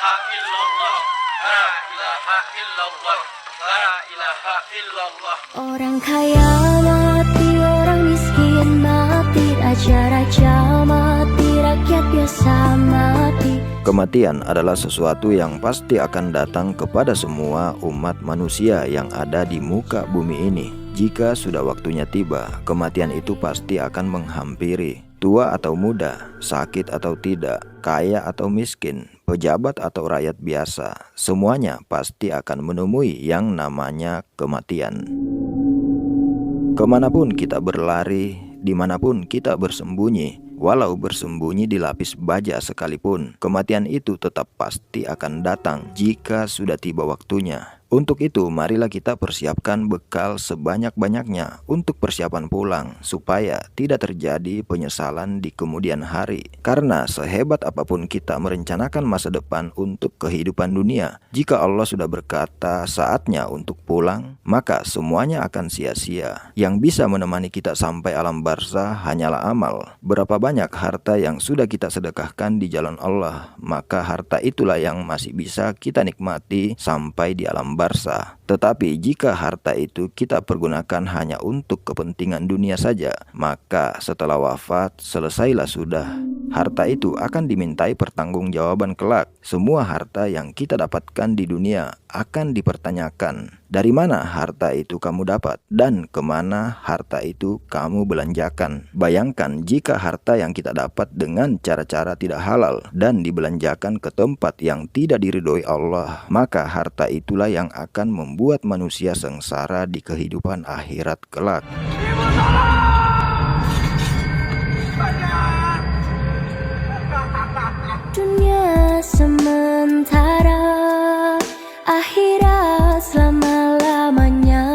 ilaha illallah, la ilaha illallah, la ilaha illallah. Orang kaya mati, orang miskin mati, raja-raja mati, rakyat biasa mati. Kematian adalah sesuatu yang pasti akan datang kepada semua umat manusia yang ada di muka bumi ini. Jika sudah waktunya tiba, kematian itu pasti akan menghampiri. Tua atau muda, sakit atau tidak, kaya atau miskin, pejabat atau rakyat biasa, semuanya pasti akan menemui yang namanya kematian. Kemanapun kita berlari, dimanapun kita bersembunyi, walau bersembunyi di lapis baja sekalipun, kematian itu tetap pasti akan datang jika sudah tiba waktunya. Untuk itu, marilah kita persiapkan bekal sebanyak-banyaknya untuk persiapan pulang, supaya tidak terjadi penyesalan di kemudian hari. Karena sehebat apapun kita merencanakan masa depan untuk kehidupan dunia, jika Allah sudah berkata saatnya untuk pulang, maka semuanya akan sia-sia. Yang bisa menemani kita sampai alam barzah hanyalah amal. Berapa banyak harta yang sudah kita sedekahkan di jalan Allah, maka harta itulah yang masih bisa kita nikmati sampai di alam barzah. Tetapi jika harta itu kita pergunakan hanya untuk kepentingan dunia saja, maka setelah wafat selesailah sudah. Harta itu akan dimintai pertanggungjawaban kelak. Semua harta yang kita dapatkan di dunia akan dipertanyakan. Dari mana harta itu kamu dapat dan kemana harta itu kamu belanjakan. Bayangkan jika harta yang kita dapat dengan cara-cara tidak halal dan dibelanjakan ke tempat yang tidak diridhoi Allah, maka harta itulah yang akan membuat manusia sengsara di kehidupan akhirat kelak. Dunia sementara, akhirat selama-lamanya.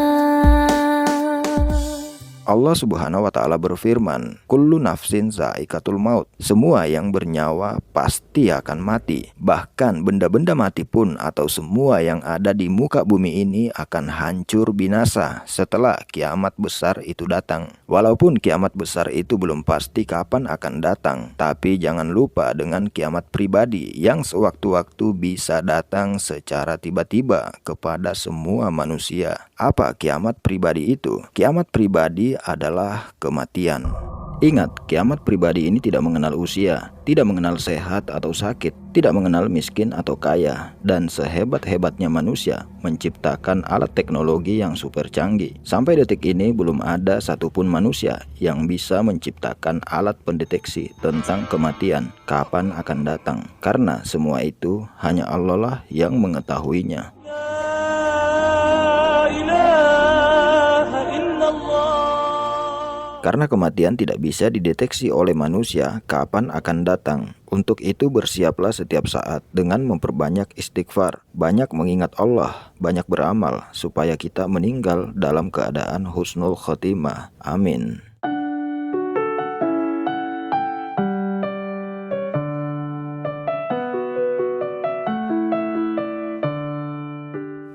Allah Subhanahu wa Ta'ala berfirman, "Kullu nafsin za'iqatul maut." Semua yang bernyawa pasti akan mati. Bahkan benda-benda mati pun atau semua yang ada di muka bumi ini akan hancur binasa setelah kiamat besar itu datang. Walaupun kiamat besar itu belum pasti kapan akan datang, tapi jangan lupa dengan kiamat pribadi yang sewaktu-waktu bisa datang secara tiba-tiba kepada semua manusia. Apa kiamat pribadi itu? Kiamat pribadi adalah kematian. Ingat, kiamat pribadi ini tidak mengenal usia, tidak mengenal sehat atau sakit, tidak mengenal miskin atau kaya, dan sehebat-hebatnya manusia menciptakan alat teknologi yang super canggih. Sampai detik ini belum ada satupun manusia yang bisa menciptakan alat pendeteksi tentang kematian, kapan akan datang, karena semua itu hanya Allah lah yang mengetahuinya. Karena kematian tidak bisa dideteksi oleh manusia kapan akan datang. Untuk itu bersiaplah setiap saat dengan memperbanyak istighfar, banyak mengingat Allah, banyak beramal, supaya kita meninggal dalam keadaan husnul khotimah. Amin.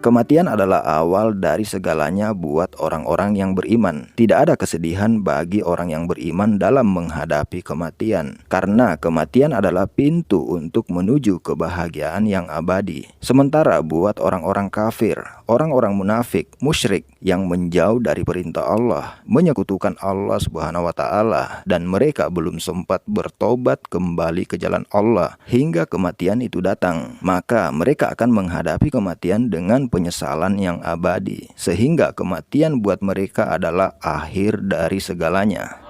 Kematian adalah awal dari segalanya buat orang-orang yang beriman. Tidak ada kesedihan bagi orang yang beriman dalam menghadapi kematian, karena kematian adalah pintu untuk menuju kebahagiaan yang abadi. Sementara buat orang-orang kafir, orang-orang munafik, musyrik yang menjauh dari perintah Allah, menyekutukan Allah Subhanahu wa Ta'ala, dan mereka belum sempat bertobat kembali ke jalan Allah hingga kematian itu datang, maka mereka akan menghadapi kematian dengan penyesalan yang abadi, sehingga kematian buat mereka adalah akhir dari segalanya.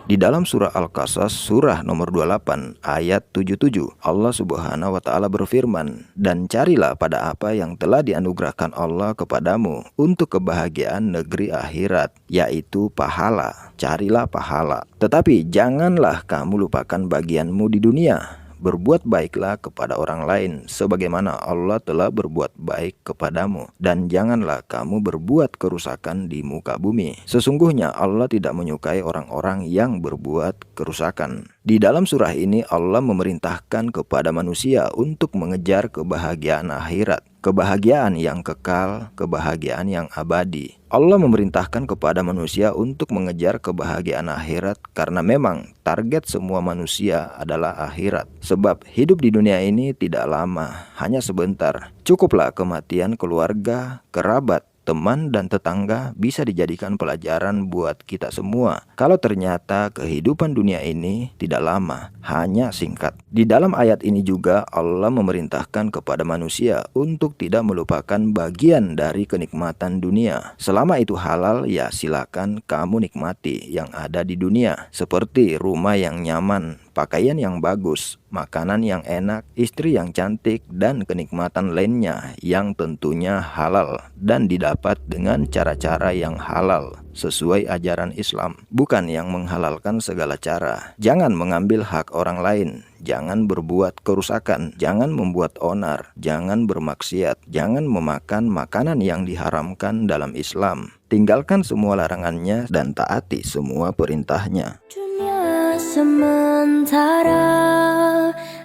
Di dalam surah Al-Qasas, surah nomor 28, ayat 77, Allah Subhanahu wa Ta'ala berfirman, "Dan carilah pada apa yang telah dianugerahkan Allah kepadamu untuk kebahagiaan negeri akhirat, yaitu pahala. Carilah pahala. Tetapi janganlah kamu lupakan bagianmu di dunia. Berbuat baiklah kepada orang lain sebagaimana Allah telah berbuat baik kepadamu, dan janganlah kamu berbuat kerusakan di muka bumi. Sesungguhnya Allah tidak menyukai orang-orang yang berbuat kerusakan." Di dalam surah ini Allah memerintahkan kepada manusia untuk mengejar kebahagiaan akhirat. kebahagiaan yang kekal, kebahagiaan yang abadi. Allah memerintahkan kepada manusia untuk mengejar kebahagiaan akhirat karena memang target semua manusia adalah akhirat. Sebab hidup di dunia ini tidak lama, hanya sebentar. Cukuplah kematian keluarga, kerabat, teman dan tetangga bisa dijadikan pelajaran buat kita semua. Kalau ternyata kehidupan dunia ini tidak lama, hanya singkat. Di dalam ayat ini juga Allah memerintahkan kepada manusia untuk tidak melupakan bagian dari kenikmatan dunia. Selama itu halal, ya silakan kamu nikmati yang ada di dunia. Seperti rumah yang nyaman, pakaian yang bagus, makanan yang enak, istri yang cantik, dan kenikmatan lainnya yang tentunya halal dan didapat dengan cara-cara yang halal sesuai ajaran Islam, bukan yang menghalalkan segala cara. Jangan mengambil hak orang lain, jangan berbuat kerusakan, jangan membuat onar, jangan bermaksiat, jangan memakan makanan yang diharamkan dalam Islam. Tinggalkan semua larangannya dan taati semua perintahnya. Dunia sementara,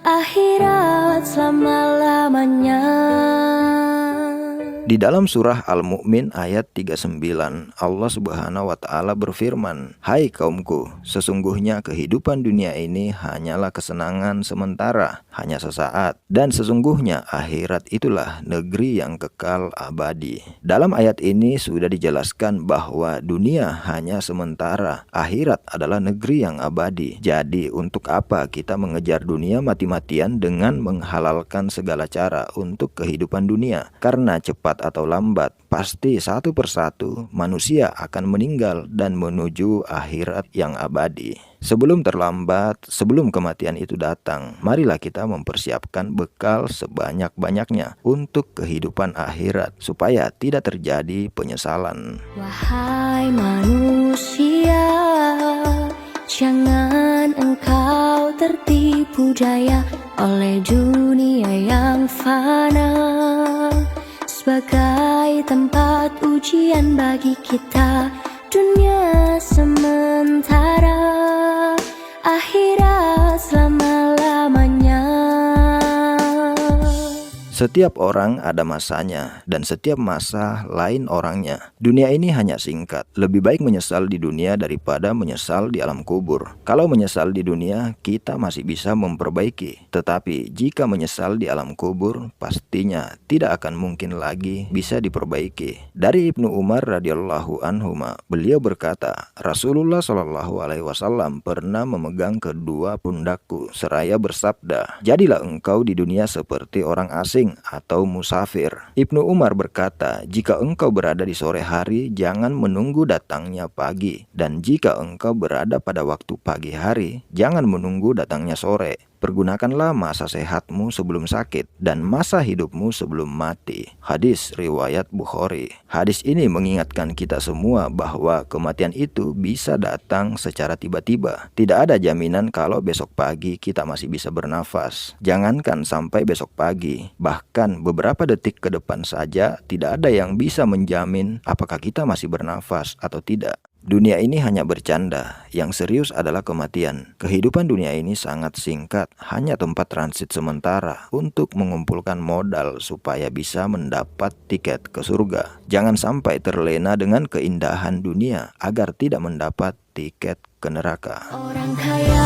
akhirat selama-lamanya. Di dalam surah Al-Mu'min ayat 39, Allah Subhanahu wa Ta'ala berfirman, "Hai kaumku, sesungguhnya kehidupan dunia ini hanyalah kesenangan sementara, hanya sesaat, dan sesungguhnya akhirat itulah negeri yang kekal abadi." Dalam ayat ini sudah dijelaskan bahwa dunia hanya sementara, akhirat adalah negeri yang abadi. Jadi untuk apa kita mengejar dunia mati-matian dengan menghalalkan segala cara untuk kehidupan dunia? Karena cepat atau lambat, pasti satu persatu manusia akan meninggal dan menuju akhirat yang abadi. Sebelum terlambat, sebelum kematian itu datang, marilah kita mempersiapkan bekal sebanyak-banyaknya untuk kehidupan akhirat supaya tidak terjadi penyesalan. Wahai manusia, jangan engkau tertipu daya oleh dunia yang fana, sebagai tempat ujian bagi kita. Dunia sementara, akhirat selama-lamanya. Setiap orang ada masanya, dan setiap masa lain orangnya. Dunia ini hanya singkat. Lebih baik menyesal di dunia daripada menyesal di alam kubur. Kalau menyesal di dunia, kita masih bisa memperbaiki. Tetapi jika menyesal di alam kubur, pastinya tidak akan mungkin lagi bisa diperbaiki. Dari Ibnu Umar radhiyallahu anhuma, beliau berkata, Rasulullah shallallahu alaihi wasallam pernah memegang kedua pundakku seraya bersabda, "Jadilah engkau di dunia seperti orang asing atau musafir." Ibnu Umar berkata, jika engkau berada di sore hari, jangan menunggu datangnya pagi, dan jika engkau berada pada waktu pagi hari, jangan menunggu datangnya sore. Pergunakanlah masa sehatmu sebelum sakit dan masa hidupmu sebelum mati. Hadis riwayat Bukhari. Hadis ini mengingatkan kita semua bahwa kematian itu bisa datang secara tiba-tiba. Tidak ada jaminan kalau besok pagi kita masih bisa bernafas. Jangankan sampai besok pagi, bahkan beberapa detik ke depan saja tidak ada yang bisa menjamin apakah kita masih bernafas atau tidak. Dunia ini hanya bercanda, yang serius adalah kematian. Kehidupan dunia ini sangat singkat, hanya tempat transit sementara untuk mengumpulkan modal supaya bisa mendapat tiket ke surga. Jangan sampai terlena dengan keindahan dunia agar tidak mendapat tiket ke neraka. Orang kaya